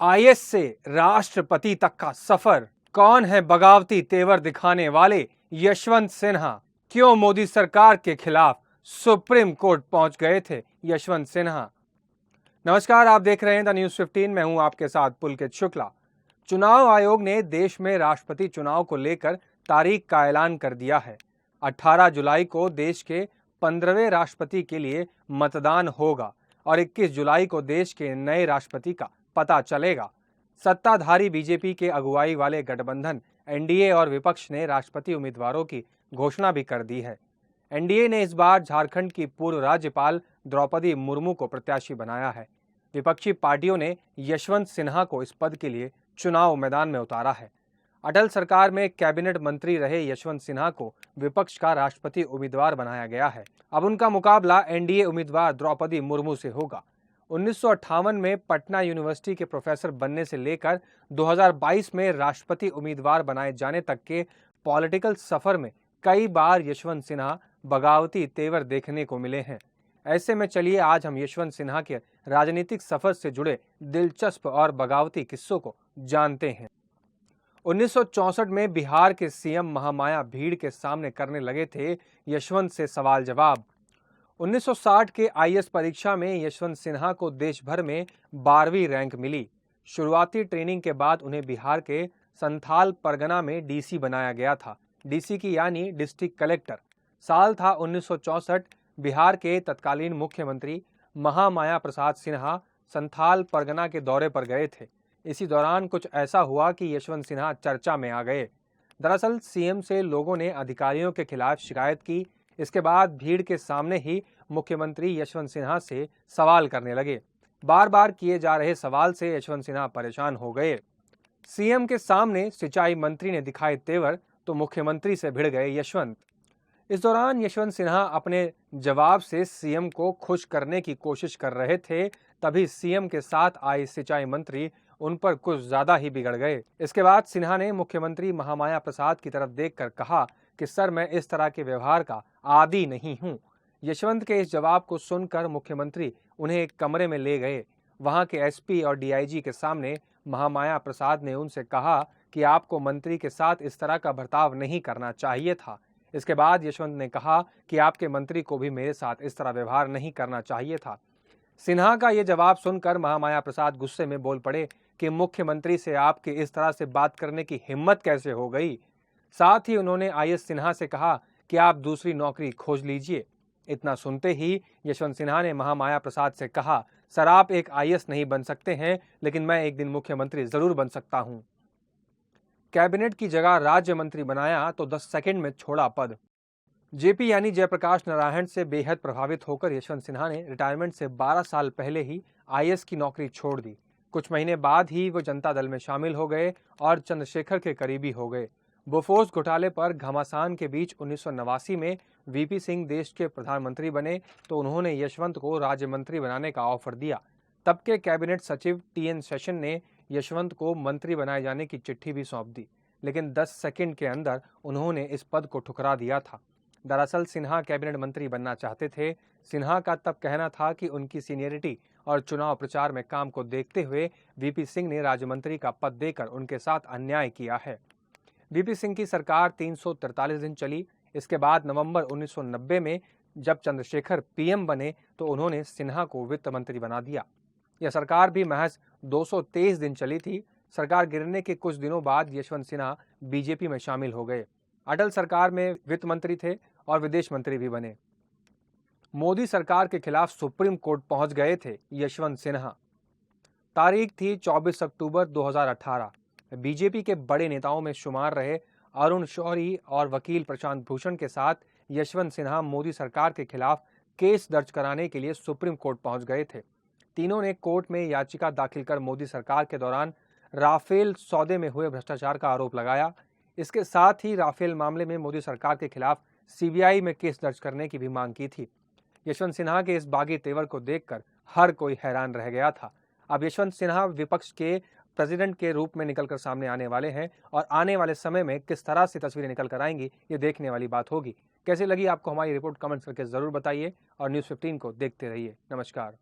IAS से राष्ट्रपति तक का सफर। कौन है बगावती तेवर दिखाने वाले यशवंत सिन्हा? क्यों मोदी सरकार के खिलाफ सुप्रीम कोर्ट पहुंच गए थे यशवंत सिन्हा? नमस्कार, आप देख रहे हैं द न्यूज 15। मैं हूं आपके साथ पुलकित शुक्ला। चुनाव आयोग ने देश में राष्ट्रपति चुनाव को लेकर तारीख का ऐलान कर दिया है। 18 जुलाई को देश के 15वें राष्ट्रपति के लिए मतदान होगा और 21 जुलाई को देश के नए राष्ट्रपति का पता चलेगा। सत्ताधारी बीजेपी के अगुवाई वाले गठबंधन एनडीए और विपक्ष ने राष्ट्रपति उम्मीदवारों की घोषणा भी कर दी है। एनडीए ने इस बार झारखंड की पूर्व राज्यपाल द्रौपदी मुर्मू को प्रत्याशी बनाया है। विपक्षी पार्टियों ने यशवंत सिन्हा को इस पद के लिए चुनाव मैदान में उतारा है। अटल सरकार में कैबिनेट मंत्री रहे यशवंत सिन्हा को विपक्ष का राष्ट्रपति उम्मीदवार बनाया गया है। अब उनका मुकाबला एनडीए उम्मीदवार द्रौपदी मुर्मू से होगा। 1958 में पटना यूनिवर्सिटी के प्रोफेसर बनने से लेकर 2022 में राष्ट्रपति उम्मीदवार बनाए जाने तक के पॉलिटिकल सफर में कई बार यशवंत सिन्हा बगावती तेवर देखने को मिले हैं। ऐसे में चलिए आज हम यशवंत सिन्हा के राजनीतिक सफर से जुड़े दिलचस्प और बगावती किस्सों को जानते हैं। 1964 में बिहार के सीएम महामाया भीड़ के सामने करने लगे थे यशवंत से सवाल जवाब। 1960 के आईएएस परीक्षा में यशवंत सिन्हा को देश भर में 12वीं रैंक मिली। शुरुआती ट्रेनिंग के बाद उन्हें बिहार के संथाल परगना में डीसी बनाया गया था। डीसी की यानी डिस्ट्रिक्ट कलेक्टर। साल था 1964। बिहार के तत्कालीन मुख्यमंत्री महामाया प्रसाद सिन्हा संथाल परगना के दौरे पर गए थे। इसी दौरान कुछ ऐसा हुआ कि यशवंत सिन्हा चर्चा में आ गए। दरअसल सीएम से लोगों ने अधिकारियों के खिलाफ शिकायत की। इसके बाद भीड़ के सामने ही मुख्यमंत्री यशवंत सिन्हा से सवाल करने लगे। बार बार किए जा रहे सवाल से यशवंत सिन्हा परेशान हो गए। सीएम के सामने सिंचाई मंत्री ने दिखाए तेवर तो मुख्यमंत्री से भिड़ गए यशवंत। इस दौरान यशवंत सिन्हा अपने जवाब से सीएम को खुश करने की कोशिश कर रहे थे। तभी सीएम के साथ आए सिंचाई मंत्री उन पर कुछ ज्यादा ही बिगड़ गए। इसके बाद सिन्हा ने मुख्यमंत्री महामाया प्रसाद की तरफ देखकर कहा कि सर, मैं इस तरह के व्यवहार का आदी नहीं हूं। यशवंत के इस जवाब को सुनकर मुख्यमंत्री उन्हें एक कमरे में ले गए। वहां के एसपी और डीआईजी के सामने महामाया प्रसाद ने उनसे कहा कि आपको मंत्री के साथ इस तरह का बर्ताव नहीं करना चाहिए था। इसके बाद यशवंत ने कहा कि आपके मंत्री को भी मेरे साथ इस तरह व्यवहार नहीं करना चाहिए था। सिन्हा का यह जवाब सुनकर महामाया प्रसाद गुस्से में बोल पड़े कि मुख्यमंत्री से आपके इस तरह से बात करने की हिम्मत कैसे हो गई। साथ ही उन्होंने आईएएस सिन्हा से कहा कि आप दूसरी नौकरी खोज लीजिए। इतना सुनते ही यशवंत सिन्हा ने महामाया प्रसाद से कहा, सर, आप एक आईएएस नहीं बन सकते हैं, लेकिन मैं एक दिन मुख्यमंत्री जरूर बन सकता हूं। कैबिनेट की जगह राज्य मंत्री बनाया तो 10 सेकंड में छोड़ा पद। जेपी यानी जयप्रकाश नारायण से बेहद प्रभावित होकर यशवंत सिन्हा ने रिटायरमेंट से 12 साल पहले ही आईएएस की नौकरी छोड़ दी। कुछ महीने बाद ही वो जनता दल में शामिल हो गए और चंद्रशेखर के करीबी हो गए। बोफोर्स घोटाले पर घमासान के बीच 1989 में वीपी सिंह देश के प्रधानमंत्री बने तो उन्होंने यशवंत को राज्य मंत्री बनाने का ऑफर दिया। तब के कैबिनेट सचिव टीएन शेषन ने यशवंत को मंत्री बनाए जाने की चिट्ठी भी सौंप दी, लेकिन 10 सेकंड के अंदर उन्होंने इस पद को ठुकरा दिया था। दरअसल सिन्हा कैबिनेट मंत्री बनना चाहते थे। सिन्हा का तब कहना था कि उनकी सीनियरिटी और चुनाव प्रचार में काम को देखते हुए वीपी सिंह ने राज्य मंत्री का पद देकर उनके साथ अन्याय किया है। वीपी सिंह की सरकार 343 दिन चली। इसके बाद नवंबर 1990 में जब चंद्रशेखर पीएम बने तो उन्होंने सिन्हा को वित्त मंत्री बना दिया। यह सरकार भी महज 223 दिन चली थी। सरकार गिरने के कुछ दिनों बाद यशवंत सिन्हा बीजेपी में शामिल हो गए। अटल सरकार में वित्त मंत्री थे और विदेश मंत्री भी बने। मोदी सरकार के खिलाफ सुप्रीम कोर्ट पहुंच गए थे यशवंत सिन्हा। तारीख थी 24 अक्टूबर 2018। बीजेपी के बड़े नेताओं में शुमार रहे अरुण शौरी और वकील प्रशांत भूषण के साथ यशवंत सिन्हा मोदी सरकार के खिलाफ केस दर्ज कराने के लिए सुप्रीम कोर्ट पहुंच गए थे। तीनों ने कोर्ट में याचिका दाखिल कर मोदी सरकार के दौरान राफेल सौदे में हुए भ्रष्टाचार का आरोप लगाया। इसके साथ ही राफेल मामले में मोदी सरकार के खिलाफ सीबीआई में केस दर्ज करने की भी मांग की थी। यशवंत सिन्हा के इस बागी तेवर को देखकर हर कोई हैरान रह गया था। अब यशवंत सिन्हा विपक्ष के प्रेसिडेंट के रूप में निकलकर सामने आने वाले हैं और आने वाले समय में किस तरह से तस्वीरें निकल कर आएंगी, ये देखने वाली बात होगी। कैसे लगी आपको हमारी रिपोर्ट? कमेंट्स करके जरूर बताइए और न्यूज़ 15 को देखते रहिए। नमस्कार।